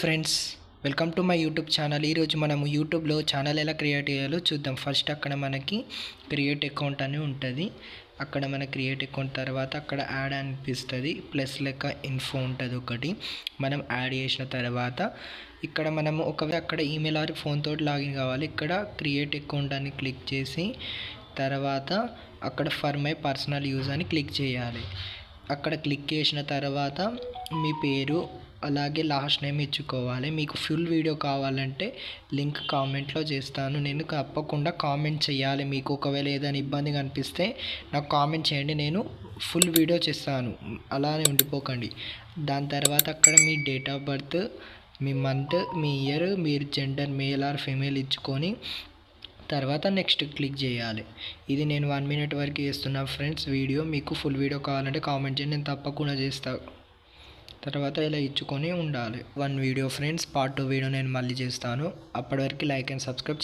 Friends, welcome to my YouTube channel. ఈరోజు మనము యూట్యూబ్లో ఛానల్ ఎలా క్రియేట్ చేయాలో చూద్దాం. ఫస్ట్ అక్కడ మనకి క్రియేట్ అకౌంట్ అని ఉంటుంది. అక్కడ మన క్రియేట్ అకౌంట్ తర్వాత అక్కడ యాడ్ అనిపిస్తుంది, ప్లస్ లెక్క ఇన్ఫో ఉంటుంది ఒకటి. మనం యాడ్ చేసిన తర్వాత ఇక్కడ మనము ఒకవేళ అక్కడ ఈమెయిల్ ఆర్ ఫోన్ తోటి లాగిన్ కావాలి. ఇక్కడ క్రియేట్ అకౌంట్ అని క్లిక్ చేసి తర్వాత అక్కడ ఫర్ మై పర్సనల్ యూజ్ అని క్లిక్ చేయాలి. అక్కడ క్లిక్ చేసిన తర్వాత మీ పేరు అలాగే లాస్ట్ నేమ్ ఇచ్చుకోవాలి. మీకు ఫుల్ వీడియో కావాలంటే లింక్ కామెంట్లో చేస్తాను. నేను తప్పకుండా కామెంట్ చేయాలి. మీకు ఒకవేళ ఏదైనా ఇబ్బందిగా అనిపిస్తే నాకు కామెంట్ చేయండి, నేను ఫుల్ వీడియో చేస్తాను. అలానే ఉండిపోకండి. దాని తర్వాత అక్కడ మీ డేట్ ఆఫ్ బర్త్, మీ మంత్, మీ ఇయర్, మీరు జెండర్ మేల్ ఆర్ ఫీమేల్ ఇచ్చుకొని తర్వాత నెక్స్ట్ క్లిక్ చేయాలి. ఇది నేను 1 మినిట్ వరకు చేస్తున్నా ఫ్రెండ్స్ వీడియో. మీకు ఫుల్ వీడియో కావాలంటే కామెంట్ చేయండి, నేను తప్పకుండా చేస్తాను. తర్వాత ఇలా ఇచ్చుకొని ఉండాలి. 1 వీడియో ఫ్రెండ్స్, పార్ట్ 2 వీడియో నేను మళ్ళీ చేస్తాను. అప్పటి వరకు లైక్ అండ్ సబ్స్క్రైబ్